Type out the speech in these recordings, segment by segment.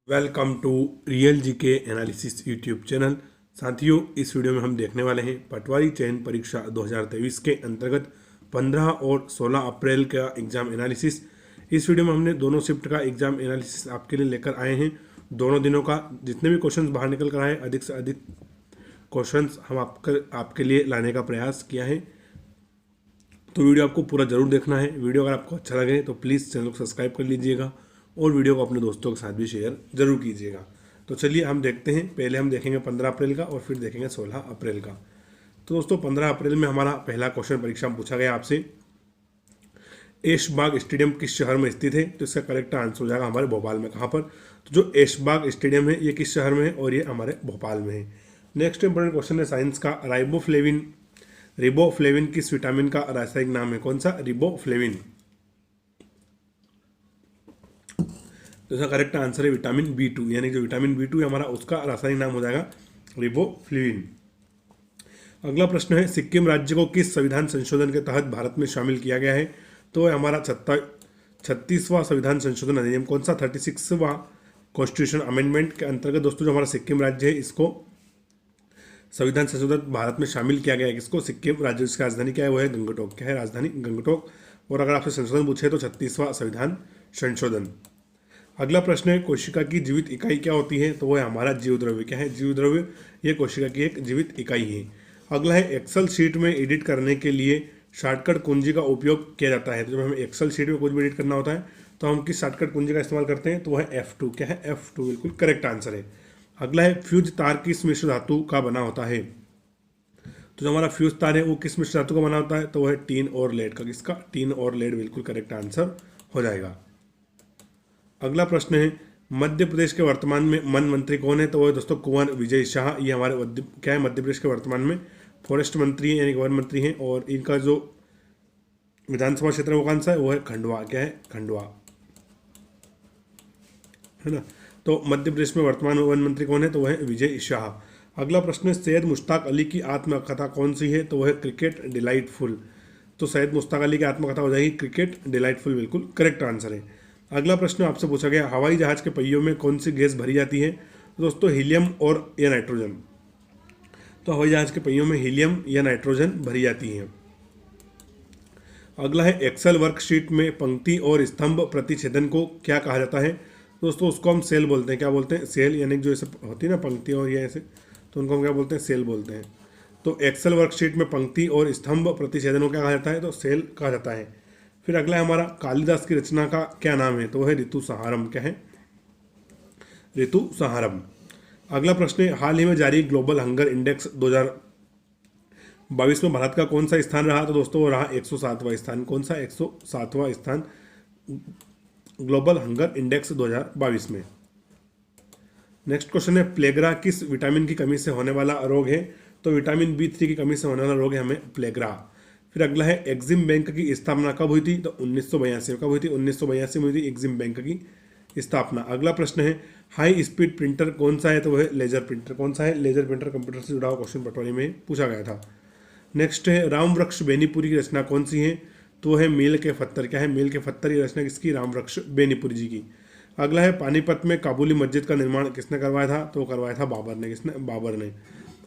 Welcome to real GK analysis YouTube channel. साथियों, इस video में हम देखने वाले हैं पटवारी चयन परीक्षा 2023 के अंतर्गत 15 और 16 अप्रैल का एग्ज़ाम एनालिसिस। इस वीडियो में हमने दोनों शिफ्ट का एग्ज़ाम एनालिसिस आपके लिए लेकर आए हैं। दोनों दिनों का जितने भी क्वेश्चंस बाहर निकल कर आए, अधिक से अधिक क्वेश्चंस हम आपके लिए लाने का प्रयास किया है। तो वीडियो आपको पूरा जरूर देखना है। वीडियो अगर आपको अच्छा लगे तो प्लीज़ चैनल को सब्सक्राइब कर लीजिएगा और वीडियो को अपने दोस्तों के साथ भी शेयर जरूर कीजिएगा। तो चलिए हम देखते हैं। पहले हम देखेंगे 15 अप्रैल का और फिर देखेंगे 16 अप्रैल का। तो दोस्तों, 15 अप्रैल में हमारा पहला क्वेश्चन परीक्षा में पूछा गया आपसे, ऐशबाग स्टेडियम किस शहर में स्थित है? तो इसका करेक्ट आंसर हो जाएगा हमारे भोपाल में। कहाँ पर? तो जो ऐशबाग स्टेडियम है ये किस शहर में है? और ये हमारे भोपाल में है। नेक्स्ट इंपॉर्टेंट क्वेश्चन है साइंस का, रिबोफ्लेविन किस विटामिन का रासायनिक नाम है? कौन सा? रिबोफ्लेविन। तो इसका करेक्ट आंसर है विटामिन B2, यानी जो विटामिन B2 है हमारा, उसका रासायनिक नाम हो जाएगा रिबोफ्लेविन। अगला प्रश्न है, सिक्किम राज्य को किस संविधान संशोधन के तहत भारत में शामिल किया गया है? तो हमारा 36वां संविधान संशोधन अधिनियम। कौन सा? 36वां कॉन्स्टिट्यूशन अमेंडमेंट के अंतर्गत दोस्तों जो हमारा सिक्किम राज्य है, इसको संविधान संशोधन भारत में शामिल किया गया है। किसको? सिक्किम राज्य। जिसकी राजधानी क्या है? वो है गंगटोक। क्या है राजधानी? गंगटोक। और अगर आपसे संशोधन पूछे तो 36वां संविधान संशोधन। अगला प्रश्न है, कोशिका की जीवित इकाई क्या होती है? तो वो है हमारा जीव द्रव्य। क्या है? जीव द्रव्य। ये कोशिका की एक जीवित इकाई है। अगला है, एक्सेल शीट में एडिट करने के लिए शॉर्टकट कुंजी का उपयोग किया जाता है। तो जब हमें एक्सेल शीट में कुछ भी एडिट करना होता है तो हम किस शॉर्टकट कुंजी का इस्तेमाल करते हैं? तो वह है F2। क्या है? F2 बिल्कुल करेक्ट आंसर है। अगला है, फ्यूज तार किस मिश्र धातु का बना होता है? तो जो हमारा फ्यूज तार है वो किस मिश्र धातु का बना होता है? तो वह है टीन और लेड का। किसका? टीन और लेड बिल्कुल करेक्ट आंसर हो जाएगा। अगला प्रश्न है, मध्य प्रदेश के वर्तमान में वन मंत्री कौन है? तो वो है दोस्तों कुंवर विजय शाह। ये हमारे क्या है? मध्य प्रदेश के वर्तमान में फॉरेस्ट मंत्री हैं, यानी वन मंत्री हैं। और इनका जो विधानसभा क्षेत्र है वो कौन सा है? वो है खंडवा। क्या है? खंडवा, है ना। तो मध्य प्रदेश में वर्तमान वन मंत्री कौन है? तो वह है विजय शाह। अगला प्रश्न है, सैयद मुश्ताक अली की आत्मकथा कौन सी है? तो वह है क्रिकेट डिलाइटफुल। तो सैयद मुश्ताक अली की आत्मकथा हो जाएगी क्रिकेट डिलाइटफुल। बिल्कुल करेक्ट आंसर है। अगला प्रश्न आपसे पूछा गया, हवाई जहाज के पहियों में कौन सी गैस भरी जाती है? तो दोस्तों हीलियम और या नाइट्रोजन। तो हवाई जहाज के पहियों में हीलियम या नाइट्रोजन भरी जाती है। अगला है, एक्सेल वर्कशीट में पंक्ति और स्तंभ प्रतिच्छेदन को क्या कहा जाता है? दोस्तों उसको हम सेल बोलते हैं। क्या बोलते हैं? सेल, यानी जो ऐसे होती है ना पंक्ति और ये ऐसे, तो उनको हम क्या बोलते हैं? सेल बोलते हैं। तो एक्सेल वर्कशीट में पंक्ति और स्तंभ प्रतिच्छेदन को क्या कहा जाता है? तो सेल कहा जाता है। फिर अगला है हमारा, कालिदास की रचना का क्या नाम है? तो वह है ऋतु संहारम। क्या है? ऋतु संहारम। अगला प्रश्न है, हाल ही में जारी ग्लोबल हंगर इंडेक्स 2022 में भारत का कौन सा स्थान रहा? तो दोस्तों वो रहा 107वां स्थान। कौन सा? 107वां स्थान ग्लोबल हंगर इंडेक्स 2022 में। नेक्स्ट क्वेश्चन है, प्लेगरा किस विटामिन की कमी से होने वाला रोग है? तो विटामिन B3 की कमी से होने वाला रोग है हमें प्लेगरा। फिर अगला है, एक्सिम बैंक की स्थापना कब हुई थी? तो 1982 में। कब हुई थी? 1982 में हुई थी एक्सिम बैंक की स्थापना। अगला प्रश्न है, हाई स्पीड प्रिंटर कौन सा है? तो वह है लेजर प्रिंटर। कौन सा है? Laser printer. कंप्यूटर से जुड़ा हुआ क्वेश्चन पटवारी में पूछा गया था। नेक्स्ट है, राम वृक्ष बेनीपुरी की रचना कौन सी है? तो है मील के पत्थर। क्या है? मील के पत्थर की रचना किसकी? राम वृक्ष बेनीपुरी जी की। अगला है, पानीपत में काबुली मस्जिद का निर्माण किसने करवाया था? तो करवाया था बाबर ने। किसने? बाबर ने।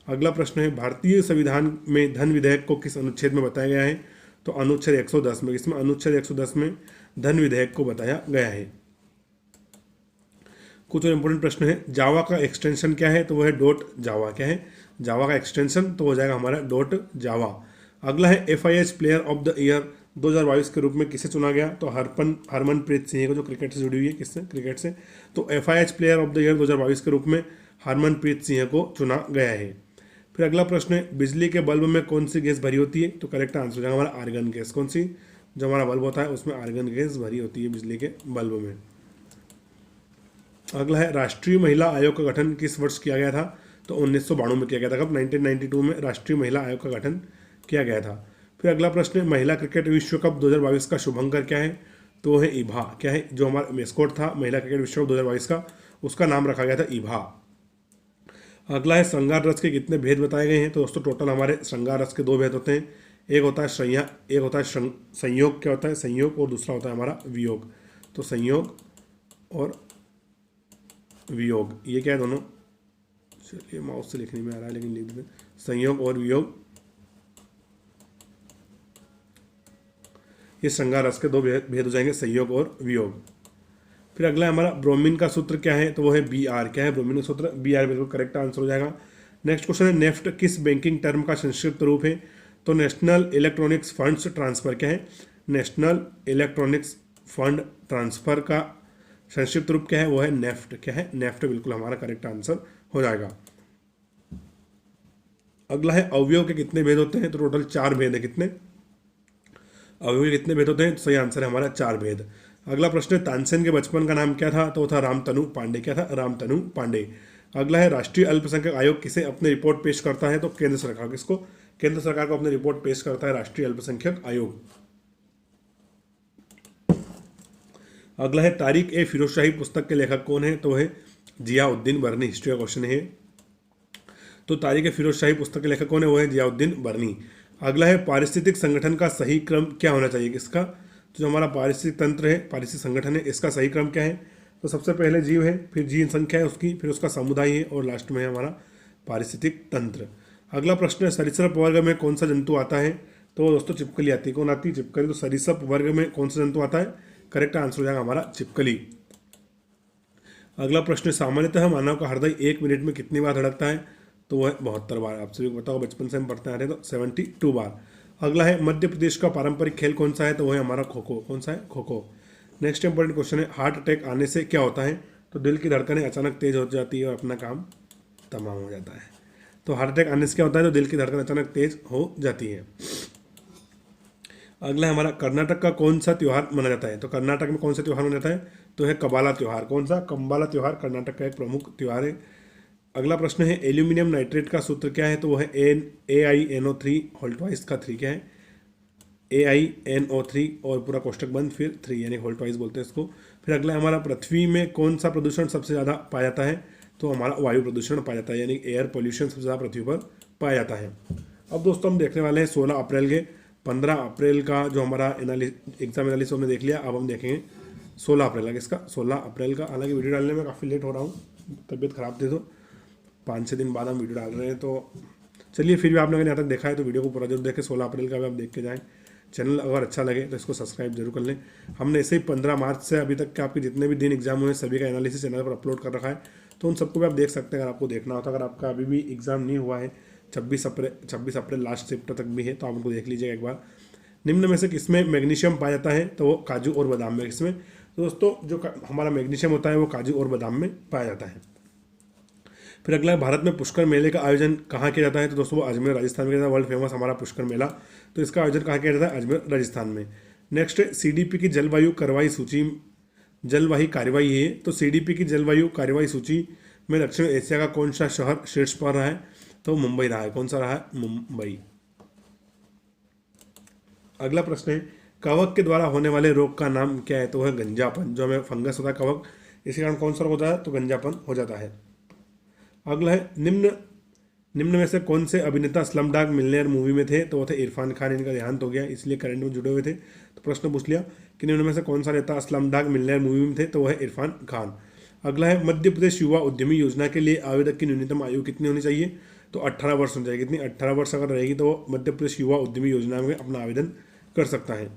अगला प्रश्न है, भारतीय संविधान में धन विधेयक को किस अनुच्छेद में बताया गया है? तो अनुच्छेद 110 में। किसमें? अनुच्छेद 110 में धन विधेयक को बताया गया है। कुछ और इंपोर्टेंट प्रश्न है, जावा का एक्सटेंशन क्या है? तो वह है डॉट जावा। क्या है? जावा का एक्सटेंशन तो हो जाएगा हमारा डॉट जावा। अगला है, FIH player of the year 2022 के रूप में किसे चुना गया? तो हरमनप्रीत सिंह को, जो क्रिकेट से जुड़ी हुई है। किससे? क्रिकेट से। तो FIH player of the year 2022 के रूप में हरमनप्रीत सिंह को चुना गया है। फिर अगला प्रश्न है, बिजली के बल्ब में कौन सी गैस भरी होती है? तो करेक्ट आंसर हो जाएगा हमारा आर्गन गैस। कौन सी? जो हमारा बल्ब होता है उसमें आर्गन गैस भरी होती है बिजली के बल्ब में। अगला है, राष्ट्रीय महिला आयोग का गठन किस वर्ष किया गया था? तो 1992 में किया गया था। कब? 1992 में राष्ट्रीय महिला आयोग का गठन किया गया था। फिर अगला प्रश्न है, महिला क्रिकेट विश्व कप 2022 का शुभंकर क्या है? तो वो है ईभा। क्या है? जो हमारा मेस्कोट था महिला क्रिकेट विश्व कप 2022 का, उसका नाम रखा गया था ईभा। अगला है, श्रृंगार रस के कितने भेद बताए गए हैं? तो दोस्तों टोटल हमारे श्रृंगार रस के 2 भेद होते हैं। एक होता है एक होता है संयोग। क्या होता है? संयोग। और दूसरा होता है हमारा वियोग। तो संयोग और वियोग, ये क्या है दोनों, चलिए माउस से लिखने में आ रहा है लेकिन लिख देते हैं, संयोग और वियोग, ये श्रृंगार रस के दो भेद हो जाएंगे, संयोग और वियोग। फिर अगला हमारा ब्रोमीन का सूत्र क्या है, तो वो है बी आर। क्या है ब्रोमीन का सूत्र, बी आर, बिल्कुल करेक्ट आंसर हो जाएगा। नेक्स्ट क्वेश्चन है नेफ्ट किस बैंकिंग टर्म का संक्षिप्त रूप है, तो नेशनल इलेक्ट्रॉनिक्स फंड्स ट्रांसफर। क्या है, नेशनल इलेक्ट्रॉनिक्स फंड ट्रांसफर का संक्षिप्त रूप क्या है, वो है नेफ्ट। क्या है, नेफ्ट, बिल्कुल हमारा करेक्ट आंसर हो जाएगा। अगला है अवयव के कितने भेद होते हैं, तो टोटल 4 भेद है। कितने अवयव के कितने भेद होते हैं, तो सही आंसर है हमारा 4 भेद। अगला प्रश्न है तानसेन के बचपन का नाम क्या था, तो वो था रामतनु पांडे। क्या था, रामतनु पांडे। अगला है राष्ट्रीय अल्पसंख्यक आयोग किसे अपनी रिपोर्ट पेश करता है, तो केंद्र सरकार। किसको, केंद्र सरकार को अपनी रिपोर्ट पेश करता है राष्ट्रीय अल्पसंख्यक आयोग। अगला है तारिक ए फिरोजशाही पुस्तक के लेखक कौन है, तो वह है जियाउद्दीन बर्नी। हिस्ट्री का क्वेश्चन है, तो तारिक ए फिरोजशाही पुस्तक के लेखक कौन है, वो है जियाउद्दीन बर्नी। अगला है पारिस्थितिक संगठन का सही क्रम क्या होना चाहिए, किसका, तो जो हमारा पारिस्थितिक तंत्र है, पारिस्थितिक संगठन है, इसका सही क्रम क्या है, तो सबसे पहले जीव है, फिर जीन संख्या है उसकी, फिर उसका समुदाय है, और लास्ट में है हमारा पारिस्थितिक तंत्र। अगला प्रश्न है सरीसृप वर्ग में कौन सा जंतु आता है, तो दोस्तों चिपकली आती है। कौन आती है, चिपकली। तो सरीसृप वर्ग में कौन सा जंतु आता है, करेक्ट आंसर हो जाएगा हमारा चिपकली। अगला प्रश्न सामान्यतः मानव का हृदय 1 मिनट में कितनी बार धड़कता है, तो वह 72 बार। आप सभी को बताओ, बचपन से हम पढ़ते आ रहे हैं, तो 72 बार। अगला है मध्य प्रदेश का पारंपरिक खेल कौन सा है, तो वह है हमारा खो खो। कौन सा है, kho kho. Next important question है हार्ट अटैक आने से क्या होता है, तो दिल की धड़कनें अचानक तेज हो जाती है और अपना काम तमाम हो जाता है। तो हार्ट अटैक आने से क्या होता है, तो दिल की धड़कन अचानक तेज हो जाती है। अगला है हमारा कर्नाटक का कौन सा त्यौहार मनाया जाता है, तो कर्नाटक में कौन सा त्यौहार मनाया जाता है, तो है कबाला त्यौहार। कौन सा, कम्बाला त्यौहार कर्नाटक का एक प्रमुख त्यौहार है। अगला प्रश्न है एल्यूमिनियम नाइट्रेट का सूत्र क्या है, तो वो है AiNO3 होल ट्वाइस का 3। क्या है, AiNO3 और पूरा कोष्टक बंद फिर 3, यानी होल ट्वाइस बोलते हैं इसको। फिर अगला हमारा पृथ्वी में कौन सा प्रदूषण सबसे ज़्यादा पाया जाता है, तो हमारा वायु प्रदूषण पाया जाता है, यानी एयर पॉल्यूशन सबसे ज़्यादा पृथ्वी पर पाया जाता है। अब दोस्तों हम देखने वाले हैं 16 अप्रैल के, 15 अप्रैल का जो हमारा एग्जाम एनालिसिस हमने देख लिया, अब हम देखेंगे 16 अप्रैल का। किसका, 16 अप्रैल का। हालांकि वीडियो डालने में काफ़ी लेट हो रहा हूँ, तबीयत खराब थी, तो 5-6 दिन बाद हम वीडियो डाल रहे हैं। तो चलिए, फिर भी आपने अगर यहाँ तक देखा है तो वीडियो को पूरा जरूर देखें, 16 अप्रैल का भी आप देख के जाएँ। चैनल अगर अच्छा लगे तो इसको सब्सक्राइब जरूर कर लें। हमने ऐसे ही 15 मार्च से अभी तक के आपके जितने भी दिन एग्जाम हुए सभी का एनालिसिस चैनल पर अपलोड कर रखा है, तो उन सबको भी आप देख सकते हैं अगर आपको देखना होता। अगर आपका अभी भी एग्जाम नहीं हुआ है, 26 अप्रैल लास्ट चैप्टर तक भी है, तो आप उनको देख लीजिएगा एक बार। निम्न में से किसमें मैग्नीशियम पाया जाता है, तो वो काजू और बादाम में। किसमें, तो दोस्तों जो हमारा मैग्नीशियम होता है वो काजू और बादाम में पाया जाता है। फिर अगला भारत में पुष्कर मेले का आयोजन कहाँ किया जाता है, तो दोस्तों वो अजमेर राजस्थान में किया जाता है। वर्ल्ड फेमस हमारा पुष्कर मेला, तो इसका आयोजन कहाँ किया जाता है, अजमेर राजस्थान में। नेक्स्ट CDP की जलवायु कार्रवाई सूची, जलवाही कार्रवाई है, तो CDP की जलवायु कार्रवाई सूची में दक्षिण एशिया का कौन सा शहर शीर्ष पर रहा है, तो मुंबई रहा है। कौन सा रहा है, मुंबई। अगला प्रश्न है कवक के द्वारा होने वाले रोग का नाम क्या है, तो वह गंजापन। जो हमें फंगस होता है कवक, इसी कारण कौन सा रोग होता है, तो गंजापन हो जाता है। अगला है निम्न में से कौन से अभिनेता स्लमडॉग मिलियनेयर मूवी में थे, तो वो थे इरफान खान। इनका देहांत हो गया इसलिए करंट में जुड़े हुए थे, तो प्रश्न पूछ लिया कि निम्न में से कौन सा नेता स्लमडॉग मिलियनेयर मूवी में थे, तो वह है इरफान खान। अगला है मध्य प्रदेश युवा उद्यमी योजना के लिए आवेदक की न्यूनतम आयु कितनी होनी चाहिए, तो 18 वर्ष होनी चाहिए। कितनी, 18 वर्ष अगर रहेगी तो वो मध्य प्रदेश युवा उद्यमी योजना में अपना आवेदन कर सकता है।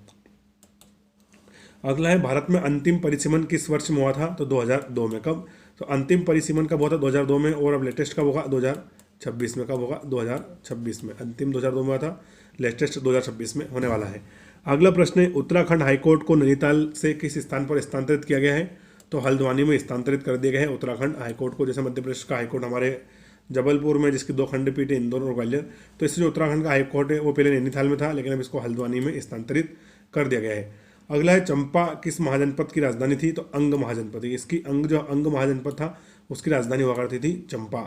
अगला है भारत में अंतिम परिसीमन किस वर्ष में हुआ था, तो 2002 में। कब, तो अंतिम परिसीमन कब हुआ था, 2002 में। और अब लेटेस्ट कब होगा, 2026 में। कब होगा, 2026 में। अंतिम 2002 में हुआ था, लेटेस्ट 2026 में होने वाला है। अगला प्रश्न है उत्तराखंड हाईकोर्ट को नैनीताल से किस स्थान पर स्थानांतरित किया गया है, तो हल्द्वानी में स्थानांतरित कर दिया गया है उत्तराखंड हाईकोर्ट को। जैसे मध्य प्रदेश का हाईकोर्ट हमारे जबलपुर में, जिसकी 2 खंडपीठ है, इंदौर और ग्वालियर, तो इससे जो उत्तराखंड का हाईकोर्ट है वो पहले नैनीताल में था, लेकिन अब इसको हल्द्वानी में स्थानांतरित कर दिया गया है। अगला है चंपा किस महाजनपद की राजधानी थी, तो अंग महाजनपद। इसकी अंग महाजनपद था उसकी राजधानी हुआ करती थी चंपा।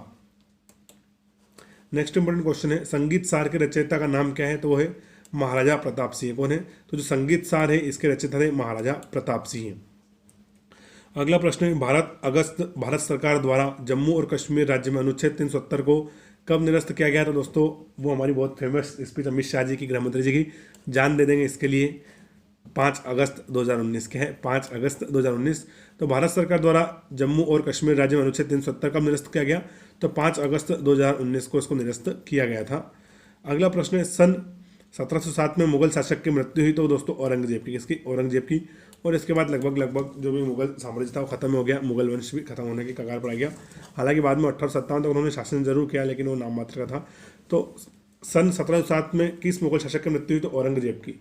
नेक्स्ट इंपोर्टेंट क्वेश्चन है संगीत सार के रचयिता का नाम क्या है, तो वो है महाराजा प्रताप सिंह। कौन है, तो जो संगीत सार है इसके रचयिता थे महाराजा प्रताप सिंह। अगला प्रश्न है भारत सरकार द्वारा जम्मू और कश्मीर राज्य में अनुच्छेद 370 को कब निरस्त किया गया, तो दोस्तों वो हमारी बहुत फेमस स्पीच अमित शाह जी की, गृह मंत्री जी की, जान दे देंगे इसके लिए। 5 अगस्त 2019 क्या है, 5 अगस्त 2019। तो भारत सरकार द्वारा जम्मू और कश्मीर राज्य में अनुच्छेद 370 कब निरस्त किया गया, तो 5 अगस्त 2019 को इसको निरस्त किया गया था। अगला प्रश्न है, सन 1707 में मुगल शासक की मृत्यु हुई, तो दोस्तों औरंगजेब की, किसकी, औरंगजेब की। और इसके बाद लगभग जो भी मुगल साम्राज्य था वो खत्म हो गया, मुगल वंश भी खत्म होने की कगार पर आ गया। हालांकि बाद में 1857 तक उन्होंने शासन जरूर किया, लेकिन वो नाम मात्र का था। तो सन 1707 में किस मुगल शासक की मृत्यु हुई, तो औरंगजेब की।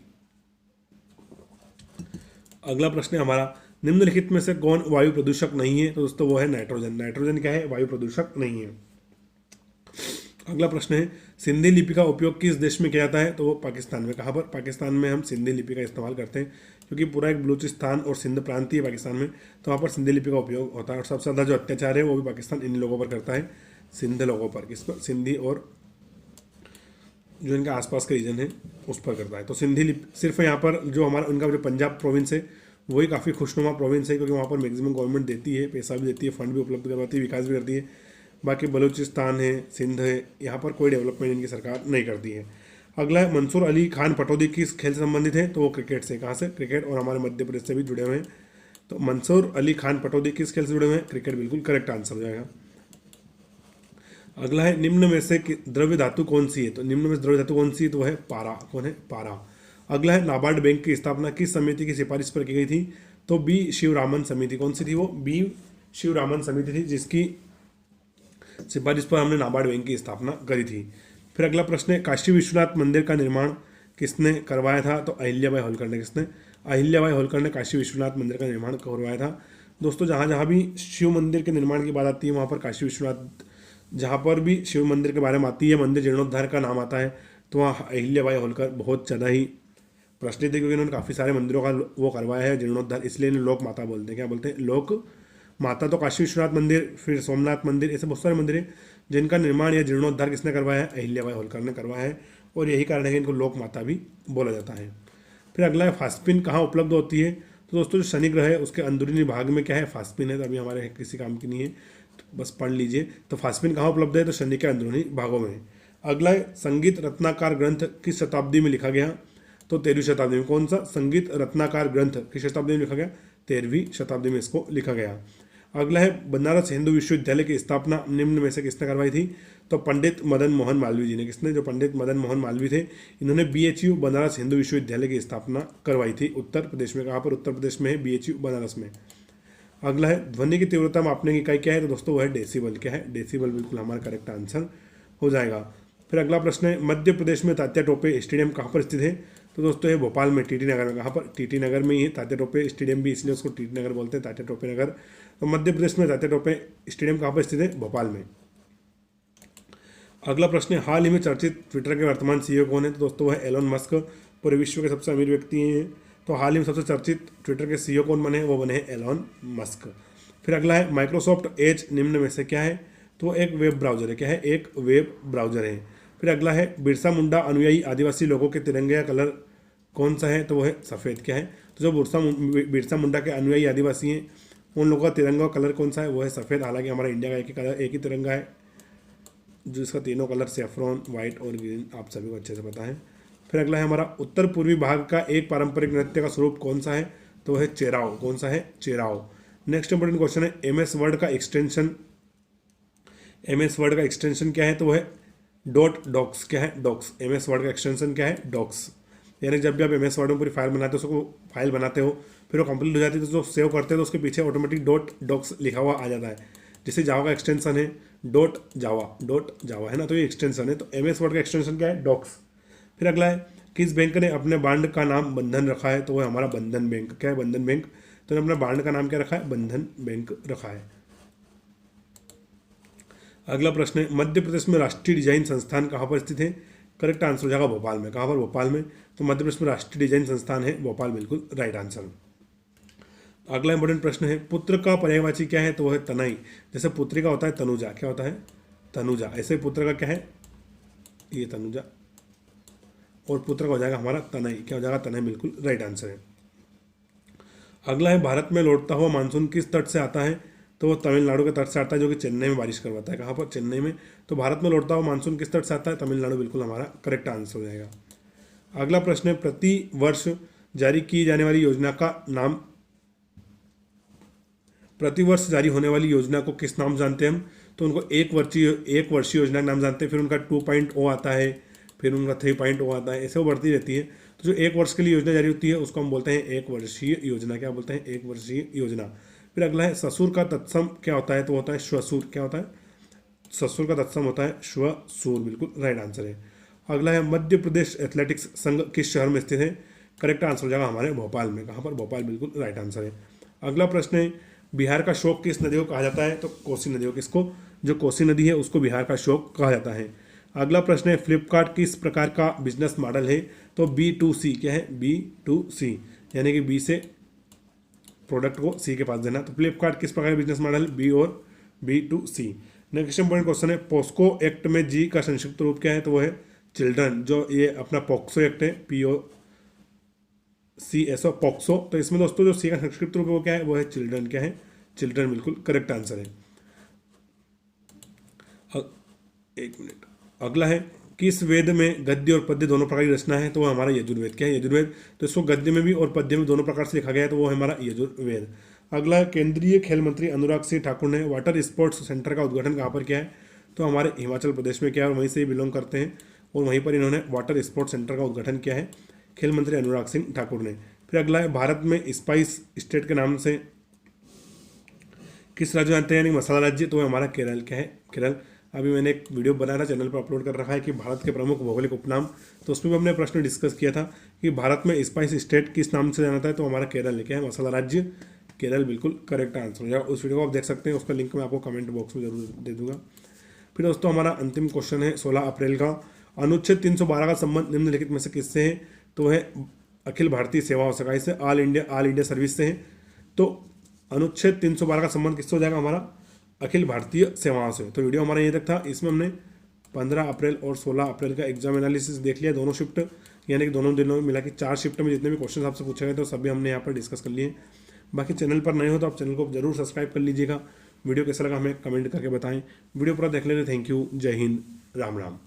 अगला प्रश्न है हमारा, निम्नलिखित में से कौन वायु प्रदूषक नहीं है, तो दोस्तों वो है नाइट्रोजन। नाइट्रोजन क्या है, वायु प्रदूषक नहीं है। अगला प्रश्न है, सिंधी लिपि का उपयोग किस देश में किया जाता है, तो वो पाकिस्तान में। कहाँ पर, पाकिस्तान में हम सिंधी लिपि का इस्तेमाल करते हैं, क्योंकि पूरा एक बलूचिस्तान और सिंध प्रांत ही है पाकिस्तान में, तो वहाँ पर सिंधी लिपि का उपयोग होता है। और सबसे ज़्यादा जो अत्याचार है वो भी पाकिस्तान इन लोगों पर करता है, सिंध लोगों पर, किस पर, सिंधी और जो इनके आसपास के रीजन है उस पर करता है। तो सिंधी लिपि सिर्फ यहाँ पर जो हमारा उनका जो पंजाब प्रोविंस है वही काफ़ी खुशनुमा प्रोविंस है, क्योंकि वहाँ पर मैक्सिमम गवर्नमेंट देती है, पैसा भी देती है, फंड भी उपलब्ध करवाती है, विकास भी करती है। बाकी बलूचिस्तान है, सिंध है, यहाँ पर कोई डेवलपमेंट इनकी सरकार नहीं करती है। अगला है, मंसूर अली खान पटौदी किस खेल से संबंधित है, तो वो क्रिकेट से। कहाँ से, क्रिकेट, और हमारे मध्य प्रदेश से भी जुड़े हुए हैं। तो मंसूर अली खान पटौदी किस खेल से जुड़े हुए हैं, क्रिकेट, बिल्कुल करेक्ट आंसर हो जाएगा। अगला है, निम्न में से द्रव्य धातु कौन सी है, तो निम्न में से द्रव्य धातु कौन सी है, तो वो है पारा। कौन है, पारा। अगला है, नाबार्ड बैंक की स्थापना किस समिति की सिफारिश पर की गई थी, तो बी शिवरामन समिति। कौन सी थी वो, बी शिवरामन समिति थी, जिसकी सिफारिश पर हमने नाबार्ड बैंक की स्थापना करी थी। फिर अगला प्रश्न है, काशी विश्वनाथ मंदिर का निर्माण किसने करवाया था, तो अहिल्याबाई होलकर ने। किसने, अहिल्याबाई होलकर ने काशी विश्वनाथ मंदिर का निर्माण करवाया था। दोस्तों जहाँ जहाँ भी शिव मंदिर के निर्माण की बात आती है वहाँ पर काशी विश्वनाथ, जहाँ पर भी शिव मंदिर के बारे में आती है, मंदिर जीर्णोद्धार का नाम आता है, तो वहाँ अहिल्याबाई होलकर बहुत ज़्यादा ही प्रचलित है, क्योंकि इन्होंने काफ़ी सारे मंदिरों का वो करवाया है जीर्णोद्धार, इसलिए इन्हें लोक माता बोलते हैं। क्या बोलते हैं, लोक माता। तो काशी विश्वनाथ मंदिर, फिर सोमनाथ मंदिर, ऐसे बहुत सारे मंदिर हैं जिनका निर्माण या जीर्णोद्धार किसने करवाया है, अहिल्याबाई होलकर ने करवाया है। और यही कारण है कि इनको लोक माता भी बोला जाता है। फिर अगला है, फास्पिन कहाँ उपलब्ध होती है, तो दोस्तों जो शनि ग्रह है उसके अंदरूनी भाग में क्या है, फास्पिन है। तो अभी हमारे किसी काम की नहीं है, तो बस पढ़ लीजिए। तो फास्पिन कहाँ उपलब्ध है, तो शनि के अंदरूनी भागों में। अगला है, संगीत रत्नाकर ग्रंथ किस शताब्दी में लिखा गया, तो 13वीं शताब्दी में। कौन सा, संगीत रत्नाकर ग्रंथ किस शताब्दी में लिखा गया, 13वीं शताब्दी में इसको लिखा गया। अगला है, बनारस हिंदू विश्वविद्यालय की स्थापना निम्न में से किसने करवाई थी, तो पंडित मदन मोहन मालवीय जी ने। किसने, जो पंडित मदन मोहन मालवीय थे, इन्होंने BHU बनारस हिंदू विश्वविद्यालय की स्थापना करवाई थी उत्तर प्रदेश में। कहाँ पर, उत्तर प्रदेश में है BHU बनारस में। अगला है, ध्वनि की तीव्रता मापने की इकाई क्या है, तो दोस्तों वो है डेसिबल। क्या है, डेसिबल, बिल्कुल हमारा करेक्ट आंसर हो जाएगा। फिर अगला प्रश्न है, मध्य प्रदेश में तात्या टोपे स्टेडियम कहाँ पर स्थित है, तो दोस्तों ये भोपाल में, TT नगर में। कहाँ पर, TT नगर में ही है तात्या टोपे स्टेडियम भी, इसलिए उसको TT नगर बोलते हैं, तात्या टोपे नगर। तो मध्य प्रदेश में तात्या टोपे स्टेडियम कहाँ पर स्थित है, भोपाल में। अगला प्रश्न है, हाल ही में चर्चित ट्विटर के वर्तमान CEO कौन है, तो दोस्तों वो है एलोन मस्क, पूरे विश्व के सबसे अमीर व्यक्ति हैं। तो हाल ही में सबसे चर्चित ट्विटर के CEO कौन बने, वो बने हैं एलोन मस्क। फिर अगला है, माइक्रोसॉफ्ट एज निम्न में से क्या है, तो एक वेब ब्राउजर है। क्या है, एक वेब ब्राउजर है। फिर अगला है, बिरसा मुंडा अनुयायी आदिवासी लोगों के तिरंगे का कलर कौन सा है, तो वो है सफ़ेद। क्या है, तो जो बिरसा मुंडा के अनुयायी आदिवासी हैं उन लोगों का तिरंगा कलर कौन सा है, वो है सफ़ेद। हालांकि हमारा इंडिया का एक ही कलर, एक ही तिरंगा है, जो इसका तीनों कलर सेफ्रॉन, वाइट और ग्रीन, आप सभी को अच्छे से पता है। फिर अगला है हमारा, उत्तर पूर्वी भाग का एक पारंपरिक नृत्य का स्वरूप कौन सा है, तो है चेराव। कौन सा है, चेराव। नेक्स्ट इंपॉर्टेंट क्वेश्चन है, MS वर्ड का एक्सटेंशन क्या है, तो वो है .docs। क्या है, डॉक्स। MS वर्ड का एक्सटेंशन क्या है, डॉक्स। यानी जब भी आप MS वर्ड में पूरी फाइल बनाते हो, उसको फाइल बनाते हो, फिर वो कंप्लीट हो जाती है, तो जो सेव करते हैं तो उसके पीछे ऑटोमेटिक .docs लिखा हुआ आ जाता है। जैसे जावा का एक्सटेंशन है .java है ना, तो ये एक्सटेंशन है। तो MS वर्ड का एक्सटेंशन क्या है, डॉक्स। फिर अगला है, किस बैंक ने अपने बांड का नाम बंधन रखा है, तो वो है हमारा बंधन बैंक। क्या है, बंधन बैंक। तो अपने बांड का नाम क्या रखा है, बंधन बैंक रखा है। अगला प्रश्न है, मध्य प्रदेश में राष्ट्रीय डिजाइन संस्थान कहाँ पर स्थित है, करेक्ट आंसर हो जाएगा भोपाल में। कहाँ पर, भोपाल में। तो मध्य प्रदेश में राष्ट्रीय डिजाइन संस्थान है भोपाल, बिल्कुल राइट आंसर। अगला इंपॉर्टेंट प्रश्न है, पुत्र का पर्यायवाची क्या है, तो वह है तनय। जैसे पुत्री का होता है तनुजा, क्या होता है, तनुजा। ऐसे पुत्र का क्या है, ये तनुजा, और पुत्र का हो जाएगा हमारा तनय। क्या हो जाएगा, तनय, बिल्कुल राइट आंसर है। अगला है, भारत में लौटता हुआ मानसून किस तट से आता है, तो वो तमिलनाडु के तट से आता है, जो कि चेन्नई में बारिश करवाता है। कहाँ पर, चेन्नई में। तो भारत में लौटता हुआ मानसून किस तट से आता है, तमिलनाडु, बिल्कुल हमारा करेक्ट आंसर हो जाएगा। अगला प्रश्न है, प्रति वर्ष जारी की जाने वाली योजना का नाम, प्रतिवर्ष जारी होने वाली योजना को किस नाम जानते हैं हम? तो उनको एक वर्षीय योजना का नाम जानते हैं, फिर उनका 2.0 आता है, फिर उनका 3.0 आता है, ऐसे वो बढ़ती रहती है। तो जो एक वर्ष के लिए योजना जारी होती है उसको हम बोलते हैं एक वर्षीय योजना। क्या बोलते हैं? एक वर्षीय योजना। फिर अगला है ससुर का तत्सम क्या होता है? तो होता है श्वसुर। क्या होता है? ससुर का तत्सम होता है श्वसुर, बिल्कुल राइट आंसर है। अगला है मध्य प्रदेश एथलेटिक्स संघ किस शहर में स्थित है? करेक्ट आंसर हो जाएगा हमारे भोपाल में। कहाँ पर? भोपाल, बिल्कुल राइट आंसर है। अगला प्रश्न है बिहार का शोक किस नदी को कहा जाता है? तो कोसी नदी को। किसको? जो कोसी नदी है उसको बिहार का शोक कहा जाता है। अगला प्रश्न है फ्लिपकार्ट किस प्रकार का बिजनेस मॉडल है? तो B2C। क्या है? B2C, यानी कि बी से प्रोडक्ट को सी के पास देना। तो फ्लिपकार्ट किस प्रकार का बिजनेस मॉडल? बी और B2C। नेक्स्ट इंपॉर्टेंट क्वेश्चन है पोस्को एक्ट में जी का संक्षिप्त रूप क्या है? तो वो है चिल्ड्रन। जो ये अपना पॉक्सो एक्ट है, POCSO, पॉक्सो। तो इसमें दोस्तों जो सी का संक्षिप्त रूप है वो क्या है? वो है चिल्ड्रन। क्या है? चिल्ड्रन, बिल्कुल करेक्ट आंसर है। एक मिनट। अगला है किस वेद में गद्य और पद्य दोनों प्रकार की रचना है? तो वो हमारा यजुर्वेद। क्या है? यजुर्वेद। तो इसको गद्य में भी और पद्य में दोनों प्रकार से लिखा गया है, तो वो है हमारा यजुर्वेद। अगला केंद्रीय खेल मंत्री अनुराग सिंह ठाकुर ने वाटर स्पोर्ट्स सेंटर का उद्घाटन कहाँ पर किया है? तो हमारे हिमाचल प्रदेश में किया है, और वहीं से ही बिलोंग करते हैं, और वहीं पर इन्होंने वाटर स्पोर्ट्स सेंटर का उद्घाटन किया है, खेल मंत्री अनुराग सिंह ठाकुर ने। फिर अगला है भारत में स्पाइस स्टेट के नाम से किस राज्य जानते हैं, यानी मसाला राज्य? तो हमारा केरल। क्या है? केरल। अभी मैंने एक वीडियो बनाया था, चैनल पर अपलोड कर रखा है कि भारत के प्रमुख भौगोलिक उपनाम, तो उसमें भी हमने प्रश्न डिस्कस किया था कि भारत में स्पाइस स्टेट किस नाम से जाना था? तो हमारा केरल है। क्या है? मसाला राज्य केरल, बिल्कुल करेक्ट आंसर हो जाएगा। उस वीडियो को आप देख सकते हैं, उसका लिंक मैं आपको कमेंट बॉक्स में जरूर दे दूंगा। फिर दोस्तों हमारा अंतिम क्वेश्चन है 16 अप्रैल का, अनुच्छेद 312 का संबंध निम्नलिखित में से किससे है? तो है अखिल भारतीय सेवाओं से, से ऑल इंडिया सर्विस से है। तो अनुच्छेद 312 का संबंध किससे हो जाएगा? हमारा अखिल भारतीय सेवाओं से। तो वीडियो हमारा ये तक था। इसमें हमने 15 अप्रैल और 16 अप्रैल का एग्जाम एनालिसिस देख लिया, दोनों शिफ्ट, यानी कि दोनों दिनों में मिला कि 4 शिफ्ट में जितने भी क्वेश्चन आपसे पूछे गए थे सभी हमने यहाँ पर डिस्कस कर लिए। बाकी चैनल पर नए हो तो आप चैनल को जरूर सब्सक्राइब कर लीजिएगा। वीडियो कैसा लगा हमें कमेंट करके बताएं। वीडियो पूरा देखने के लिए थैंक यू। जय हिंद, राम राम।